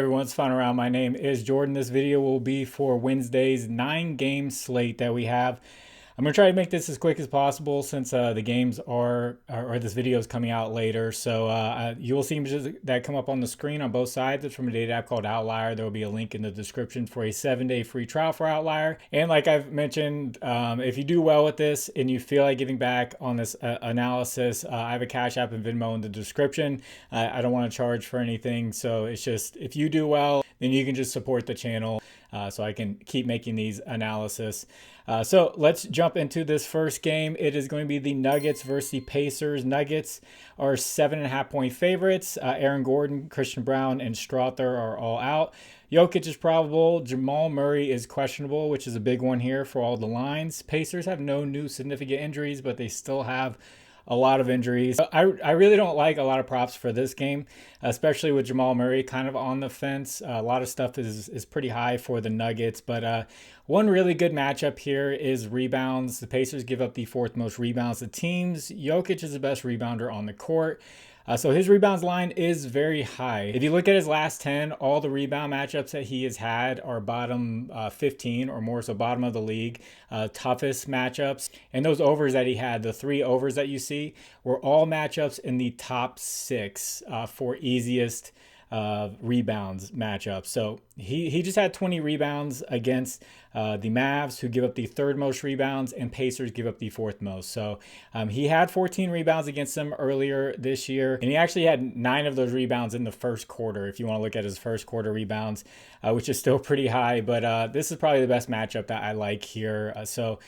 Everyone's fun around. My name is Jordan. This video will be for Wednesday's 9-game slate that we have. I'm going to try to make this as quick as possible since the games or this video is coming out later. So you will see images that come up on the screen on both sides. It's from a data app called Outlier. There will be a link in the description for a 7-day free trial for Outlier. And like I've mentioned, if you do well with this and you feel like giving back on this analysis, I have a Cash App and Venmo in the description. I don't want to charge for anything. So it's just, if you do well, then you can just support the channel so I can keep making these analysis. So let's jump into this first game. It is going to be the Nuggets versus the Pacers. Nuggets are 7.5-point favorites. Aaron Gordon, Christian Brown, and Strother are all out. Jokic is probable. Jamal Murray is questionable, which is a big one here for all the lines. Pacers have no new significant injuries, but they still have a lot of injuries. I really don't like a lot of props for this game, especially with Jamal Murray kind of on the fence. A lot of stuff is pretty high for the Nuggets, but one really good matchup here is rebounds. The Pacers give up the 4th most rebounds to teams. Jokic is the best rebounder on the court. So his rebounds line is very high. If you look at his last 10, all the rebound matchups that he has had are bottom 15 or more, so bottom of the league, toughest matchups. And those overs that he had, the 3 overs that you see, were all matchups in the top 6 for easiest rebounds matchups. So he just had 20 rebounds against the Mavs, who give up the 3rd most rebounds, and Pacers give up the 4th most. So he had 14 rebounds against them earlier this year, and he actually had 9 of those rebounds in the first quarter, if you want to look at his first quarter rebounds, which is still pretty high. But this is probably the best matchup that I like here. So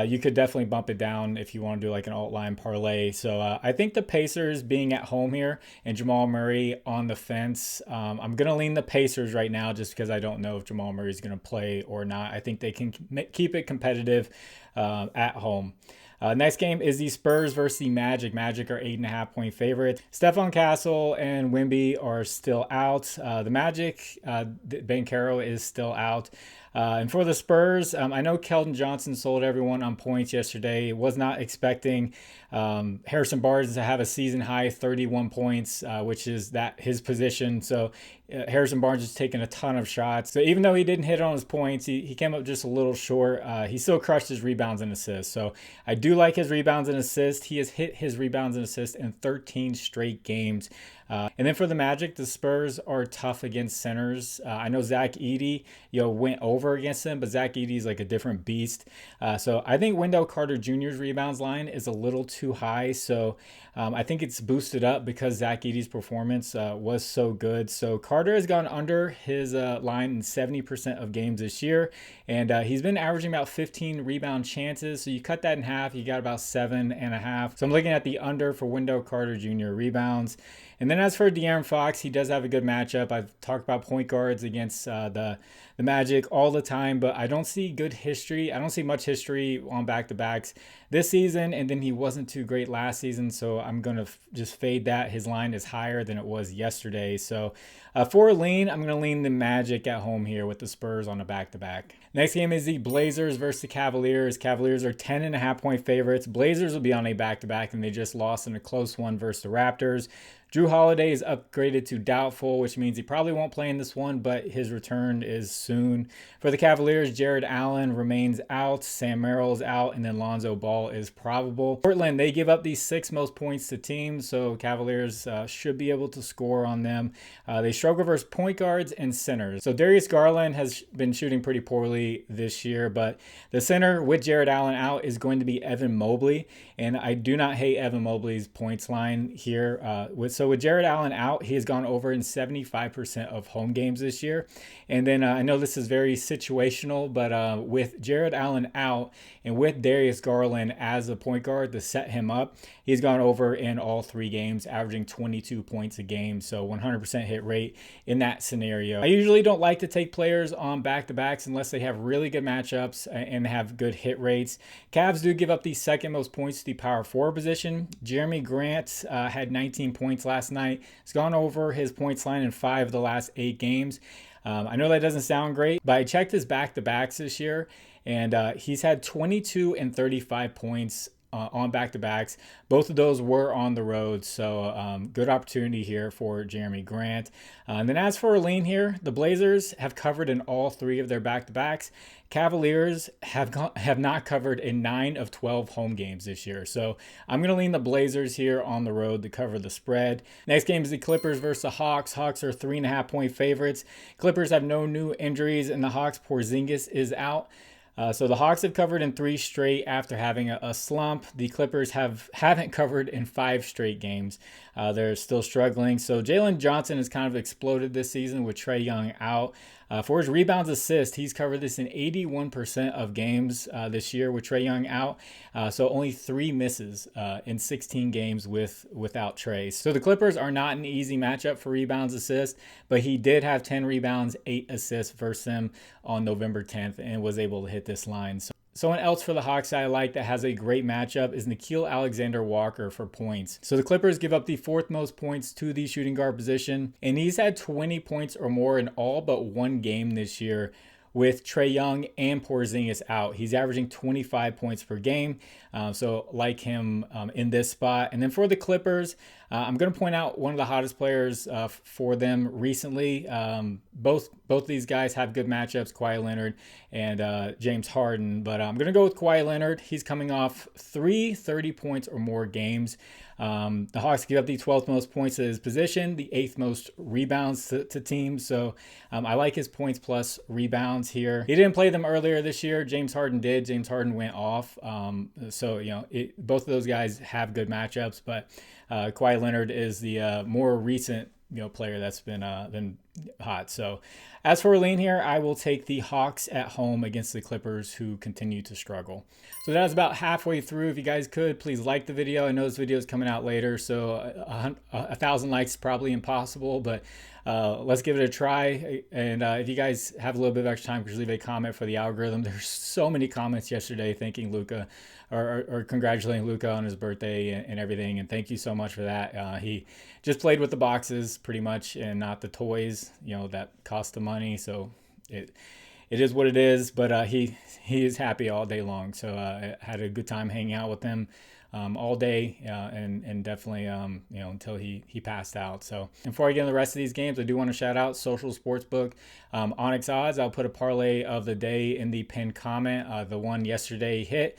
you could definitely bump it down if you want to do like an alt line parlay. So I think the Pacers being at home here and Jamal Murray on the fence, I'm going to lean the Pacers right now just because I don't know if Jamal Murray is going to play or not. I think they can keep it competitive at home. Next game is the Spurs versus the Magic. Magic are 8.5-point favorites. Stephon Castle and Wemby are still out. The Magic, Banchero is still out. And for the Spurs, I know Keldon Johnson sold everyone on points yesterday. Was not expecting Harrison Barnes to have a season high 31 points, which is his position. So Harrison Barnes is taking a ton of shots. So even though he didn't hit on his points, he came up just a little short. He still crushed his rebounds and assists. So I do like his rebounds and assists. He has hit his rebounds and assists in 13 straight games. And then for the Magic, the Spurs are tough against centers. I know Zach Edey, went over against them, but Zach Edey is like a different beast. So I think Wendell Carter Jr.'s rebounds line is a little too high. So I think it's boosted up because Zach Edey's performance was so good. So Carter has gone under his line in 70% of games this year, and he's been averaging about 15 rebound chances. So you cut that in half, you got about 7.5. So I'm looking at the under for Wendell Carter Jr. rebounds. And then as for De'Aaron Fox, he does have a good matchup. I've talked about point guards against the Magic all the time, but I don't see good history. I don't see much history on back-to-backs this season, and then he wasn't too great last season, so I'm going to just fade that. His line is higher than it was yesterday. So for a lean, I'm going to lean the Magic at home here with the Spurs on a back-to-back. Next game is the Blazers versus the Cavaliers. Cavaliers are 10.5-point favorites. Blazers will be on a back-to-back, and they just lost in a close one versus the Raptors. Jrue Holiday is upgraded to doubtful, which means he probably won't play in this one, but his return is soon. For the Cavaliers, Jared Allen remains out, Sam Merrill is out, and then Lonzo Ball is probable. Portland, they give up the 6th most points to teams, so Cavaliers should be able to score on them. They struggle versus point guards and centers. So Darius Garland has been shooting pretty poorly this year, but the center with Jared Allen out is going to be Evan Mobley, and I do not hate Evan Mobley's points line here. So with Jared Allen out, he has gone over in 75% of home games this year. And then I know this is very situational, but with Jared Allen out and with Darius Garland as a point guard to set him up, he's gone over in all 3 games, averaging 22 points a game. So 100% hit rate in that scenario. I usually don't like to take players on back-to-backs unless they have really good matchups and have good hit rates. Cavs do give up the 2nd most points to the power forward position. Jeremy Grant had 19 points last night. He's gone over his points line in 5 of the last 8 games. I know that doesn't sound great, but I checked his back-to-backs this year, and he's had 22 and 35 points on back-to-backs. Both of those were on the road, so good opportunity here for Jeremy Grant. And then as for a lean here, the Blazers have covered in all 3 of their back-to-backs. Cavaliers have not covered in 9 of 12 home games this year. So I'm going to lean the Blazers here on the road to cover the spread. Next game is the Clippers versus the Hawks. Hawks are 3.5-point favorites. Clippers have no new injuries, and the Hawks' Porzingis is out. So the Hawks have covered in 3 straight after having a slump. The Clippers haven't covered in 5 straight games. They're still struggling. So Jalen Johnson has kind of exploded this season with Trae Young out. For his rebounds assist, he's covered this in 81% of games this year with Trae Young out. So only 3 misses in 16 games without Trae. So the Clippers are not an easy matchup for rebounds assist, but he did have 10 rebounds, 8 assists versus them on November 10th and was able to hit this line. Someone else for the Hawks I like that has a great matchup is Nickeil Alexander-Walker for points. So the Clippers give up the 4th most points to the shooting guard position, and he's had 20 points or more in all but 1 game this year with Trae Young and Porzingis out. He's averaging 25 points per game, so like him in this spot. And then for the Clippers, I'm going to point out one of the hottest players for them recently. Both these guys have good matchups, Kawhi Leonard and James Harden. But I'm going to go with Kawhi Leonard. He's coming off 3 30 points or more games. The Hawks give up the 12th most points to his position, the 8th most rebounds to teams. So I like his points plus rebounds here. He didn't play them earlier this year. James Harden did. James Harden went off. So, both of those guys have good matchups, but Kawhi Leonard is the more recent player that's been hot. So as for a lean here, I will take the Hawks at home against the Clippers, who continue to struggle. So that's about halfway through. If you guys could, please like the video. I know this video is coming out later, so 1,000 likes is probably impossible, but let's give it a try. And if you guys have a little bit of extra time, please leave a comment for the algorithm. There's so many comments yesterday thanking Luka or congratulating Luka on his birthday and everything. And thank you so much for that. He just played with the boxes pretty much and not the toys, that cost the money. So it is what it is, but he is happy all day long. So I had a good time hanging out with him all day and definitely until he passed out. So, and before I get into the rest of these games, I do want to shout out Social Sportsbook, Onyx Odds. I'll put a parlay of the day in the pinned comment. The one yesterday hit.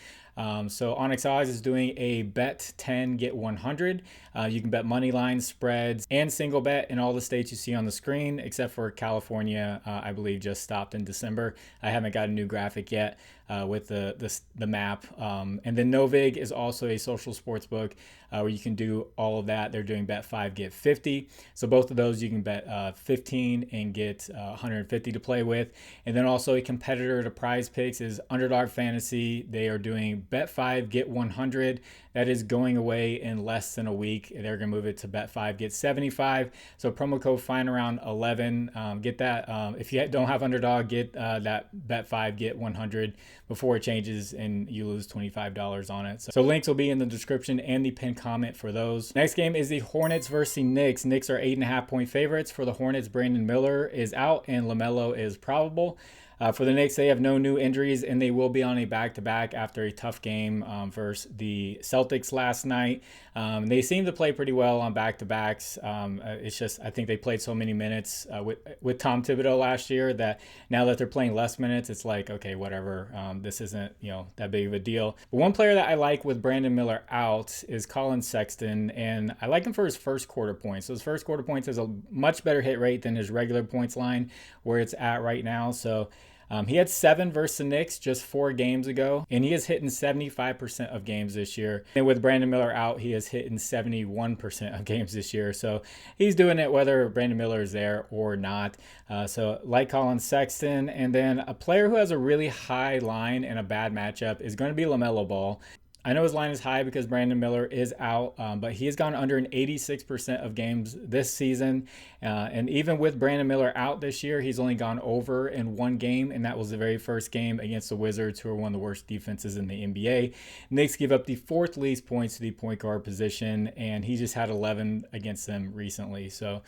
So Onyx Odds is doing a bet 10 get 100. You can bet money line, spreads, and single bet in all the states you see on the screen, except for California. I believe just stopped in December. I haven't got a new graphic yet with the map. And then Novig is also a social sports book where you can do all of that. They're doing bet 5 get 50. So both of those you can bet 15 and get 150 to play with. And then also a competitor to PrizePicks is Underdog Fantasy. They are doing bet 5 get 100. That is going away in less than a week. They're going to move it to bet 5 get 75. So promo code fine around 11. Get that. If you don't have Underdog, get that bet 5 get 100 before it changes and you lose $25 on it. So links will be in the description and the pinned comment for those. Next game is the Hornets versus the Knicks. Knicks are 8.5-point favorites. For the Hornets, Brandon Miller is out and LaMelo is probable. For the Knicks, they have no new injuries, and they will be on a back-to-back after a tough game versus the Celtics last night. They seem to play pretty well on back-to-backs. It's just I think they played so many minutes with Tom Thibodeau last year that now that they're playing less minutes, it's like, okay, whatever. This isn't that big of a deal. But one player that I like with Brandon Miller out is Colin Sexton, and I like him for his first quarter points. So his first quarter points has a much better hit rate than his regular points line where it's at right now. So he had 7 versus the Knicks just 4 games ago, and he has hit in 75% of games this year. And with Brandon Miller out, he has hit in 71% of games this year. So he's doing it whether Brandon Miller is there or not. So like Colin Sexton. And then a player who has a really high line and a bad matchup is going to be LaMelo Ball. I know his line is high because Brandon Miller is out, but he has gone under an 86% of games this season. And even with Brandon Miller out this year, he's only gone over in 1 game, and that was the very first game against the Wizards, who are one of the worst defenses in the NBA. Knicks give up the 4th least points to the point guard position, and he just had 11 against them recently. So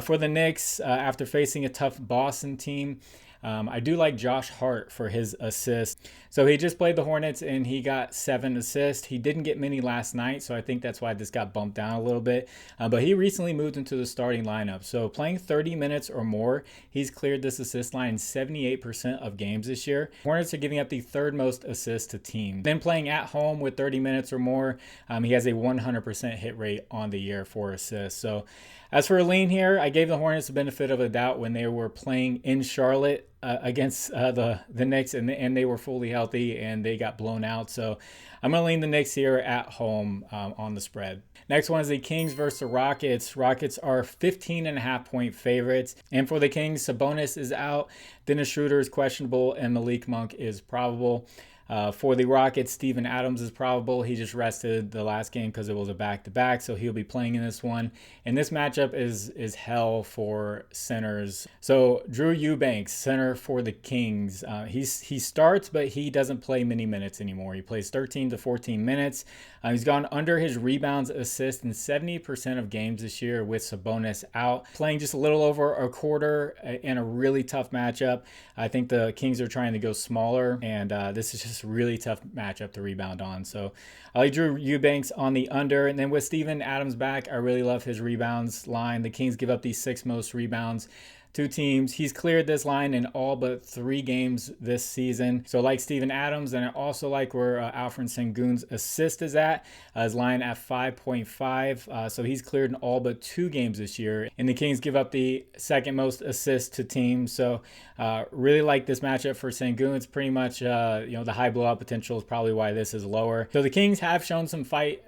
for the Knicks, after facing a tough Boston team, I do like Josh Hart for his assist. So he just played the Hornets and he got 7 assists. He didn't get many last night, so I think that's why this got bumped down a little bit. But he recently moved into the starting lineup. So playing 30 minutes or more, he's cleared this assist line in 78% of games this year. Hornets are giving up the third most assists to teams. Then playing at home with 30 minutes or more, he has a 100% hit rate on the year for assists. So as for a lean here, I gave the Hornets the benefit of the doubt when they were playing in Charlotte against the Knicks, and they were fully healthy and they got blown out. So I'm going to lean the Knicks here at home on the spread. Next one is the Kings versus the Rockets. Rockets are 15.5-point favorites. And for the Kings, Sabonis is out, Dennis Schroeder is questionable, and Malik Monk is probable. For the Rockets, Steven Adams is probable. He just rested the last game because it was a back-to-back, so he'll be playing in this one. And this matchup is hell for centers. So Drew Eubanks, center for the Kings. He starts, but he doesn't play many minutes anymore. He plays 13 to 14 minutes. He's gone under his rebounds, assists in 70% of games this year with Sabonis out. Playing just a little over a quarter in a really tough matchup. I think the Kings are trying to go smaller, and this is just a really tough matchup to rebound on. So I like Drew Eubanks on the under. And then with Steven Adams back, I really love his rebounds line. The Kings give up the 6th most rebounds to teams. He's cleared this line in all but 3 games this season. So like Steven Adams, and I also like where Alfred Sengun's assist is at. His line at 5.5. So he's cleared in all but 2 games this year. And the Kings give up the 2nd most assists to teams. So really like this matchup for Sengun. It's pretty much, the high blowout potential is probably why this is lower. So the Kings have shown some fight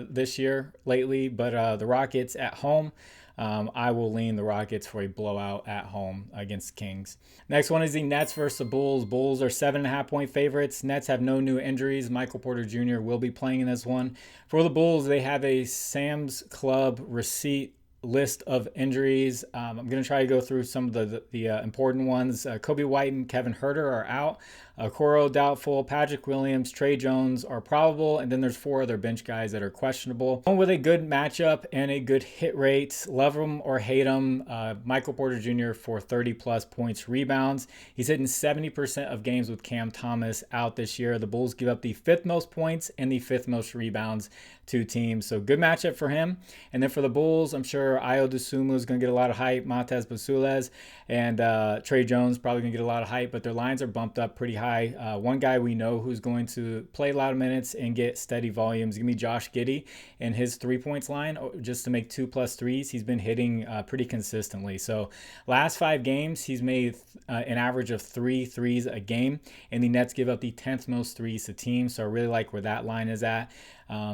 this year lately, but the Rockets at home, I will lean the Rockets for a blowout at home against Kings. Next one is the Nets versus the Bulls. Bulls are 7.5-point favorites. Nets have no new injuries. Michael Porter Jr. will be playing in this one. For the Bulls, they have a Sam's Club receipt list of injuries. I'm going to try to go through some of the important ones. Kobe White and Kevin Huerter are out. Okoro doubtful. Patrick Williams, Trey Jones are probable. And then there's 4 other bench guys that are questionable. One with a good matchup and a good hit rate. Love them or hate them. Michael Porter Jr. for 30-plus points rebounds. He's hitting 70% of games with Cam Thomas out this year. The Bulls give up the 5th most points and the 5th most rebounds to teams. So good matchup for him. And then for the Bulls, I'm sure Ayo Dosunmu is going to get a lot of hype. Montez Basules and Trey Jones probably going to get a lot of hype, but their lines are bumped up pretty high. One guy we know who's going to play a lot of minutes and get steady volumes, give me Josh Giddey and his 3-points line just to make 2+ threes. He's been hitting pretty consistently. So last 5 games, he's made an average of 3 threes a game, and the Nets give up the 10th most threes to teams. So I really like where that line is at.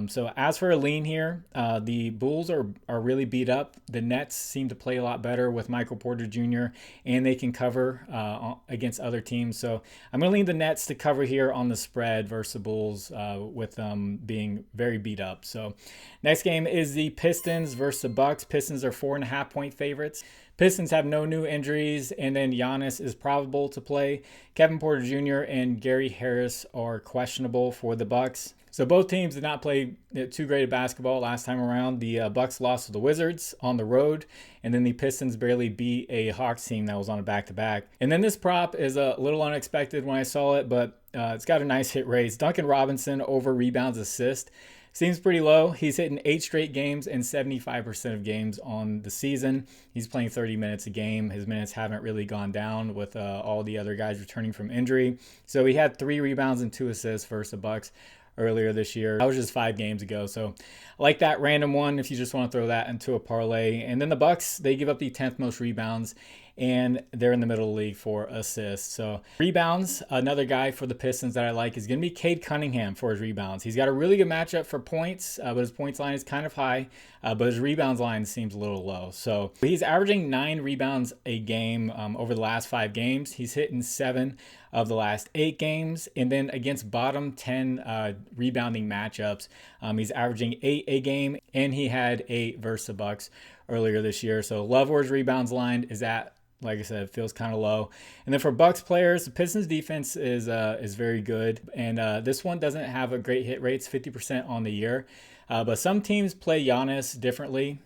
So as for a lean here, the Bulls are really beat up. The Nets seem to play a lot better with Michael Porter Jr., and they can cover against other teams. So I'm going to lean the Nets to cover here on the spread versus the Bulls with them being very beat up. So next game is the Pistons versus the Bucks. Pistons are 4.5-point favorites. Pistons have no new injuries, and then Giannis is probable to play. Kevin Porter Jr. and Gary Harris are questionable for the Bucks. So both teams did not play too great at basketball last time around. The Bucks lost to the Wizards on the road, and then the Pistons barely beat a Hawks team that was on a back-to-back. And then this prop is a little unexpected when I saw it, but it's got a nice hit rate. Duncan Robinson over rebounds assist. Seems pretty low. He's hitting 8 straight games and 75% of games on the season. He's playing 30 minutes a game. His minutes haven't really gone down with all the other guys returning from injury. So he had 3 rebounds and 2 assists versus the Bucks earlier this year. That was just 5 games ago. So I like that random one if you just want to throw that into a parlay. And then the Bucks, they give up the 10th most rebounds, and they're in the middle of the league for assists. So rebounds, another guy for the Pistons that I like is going to be Cade Cunningham for his rebounds. He's got a really good matchup for points, but his points line is kind of high, but his rebounds line seems a little low. So he's averaging 9 rebounds a game over the last 5 games. He's hitting 7 of the last 8 games. And then against bottom 10 rebounding matchups, he's averaging 8 a game, and he had 8 versus the Bucks earlier this year. So love where his rebounds line is at. Like I said, it feels kind of low. And then for Bucks players, the Pistons defense is very good. And this one doesn't have a great hit rate. It's 50% on the year. But some teams play Giannis differently.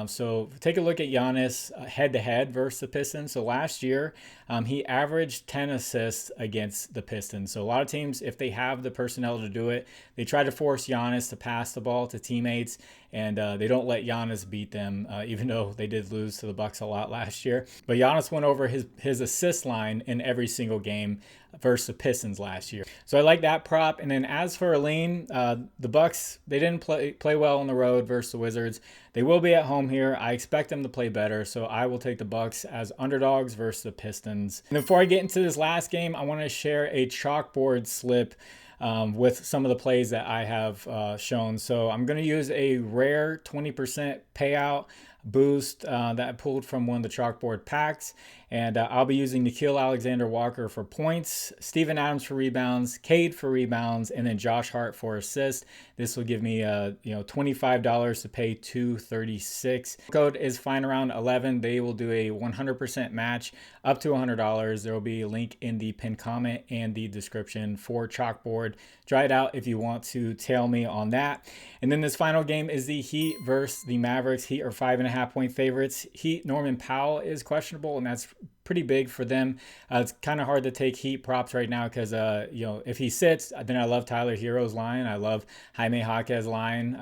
So take a look at Giannis head to head versus the Pistons. So last year, he averaged 10 assists against the Pistons. So a lot of teams, if they have the personnel to do it, they try to force Giannis to pass the ball to teammates, and they don't let Giannis beat them, even though they did lose to the Bucks a lot last year. But Giannis went over his assist line in every single game versus the Pistons last year. So I like that prop. And then as for a lean, the Bucks, they didn't play well on the road versus the Wizards. They will be at home here. I expect them to play better, so I will take the Bucks as underdogs versus the Pistons. And before I get into this last game, I want to share a chalkboard slip with some of the plays that I have shown. So I'm going to use a rare 20% payout boost that I pulled from one of the chalkboard packs, and I'll be using Nickeil Alexander-Walker for points, Steven Adams for rebounds, Cade for rebounds, and then Josh Hart for assists. This will give me $25 to pay $236. Code is fine around 11. They will do a 100% match up to $100. There will be a link in the pinned comment and the description for chalkboard. Try it out if you want to tail me on that. And then this final game is the Heat versus the Mavericks. Heat are 5.5-point favorites. Heat, Norman Powell is questionable, and that's pretty big for them. It's kind of hard to take Heat props right now because, if he sits, then I love Tyler Hero's line. I love Jaime Jaquez's line,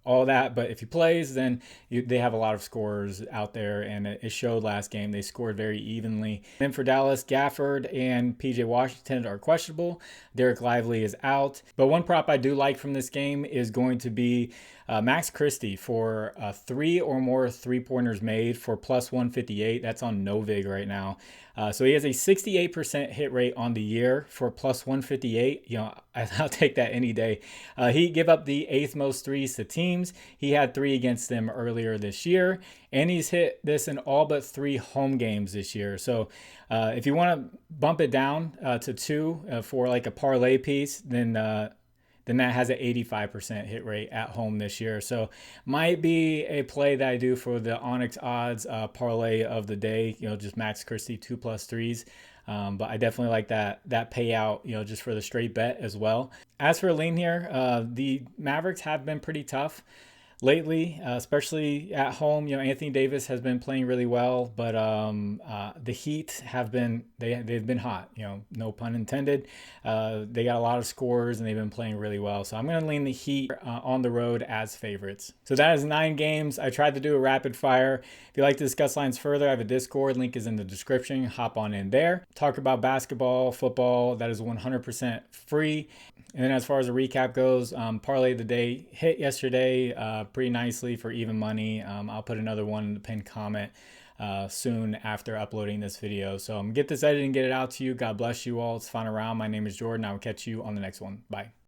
all that. But if he plays, then they have a lot of scorers out there, and it showed last game. They scored very evenly. Then for Dallas, Gafford and PJ Washington are questionable. Derek Lively is out. But one prop I do like from this game is going to be Max Christie for 3 or more three-pointers made for plus 158. That's on Novig right now. So he has a 68% hit rate on the year for plus 158. I'll take that any day. He gave up the 8th most threes to teams. He had 3 against them earlier this year, and he's hit this in all but 3 home games this year. So if you want to bump it down to 2 for like a parlay piece, then that has an 85% hit rate at home this year. So might be a play that I do for the Onyx odds parlay of the day, just Max Christie 2+3s. But I definitely like that payout, just for the straight bet as well. As for a lean here, the Mavericks have been pretty tough lately, especially at home. Anthony Davis has been playing really well, but the Heat have been they've been hot. No pun intended. They got a lot of scores and they've been playing really well. So I'm going to lean the Heat on the road as favorites. So that is 9 games. I tried to do a rapid fire. If you'd like to discuss lines further, I have a Discord. Link is in the description. Hop on in there. Talk about basketball, football. That is 100% free. And then as far as the recap goes, Parlay of the Day hit yesterday pretty nicely for even money. I'll put another one in the pinned comment soon after uploading this video. So get this edited and get it out to you. God bless you all. It's fun around. My name is Jordan. I will catch you on the next one. Bye.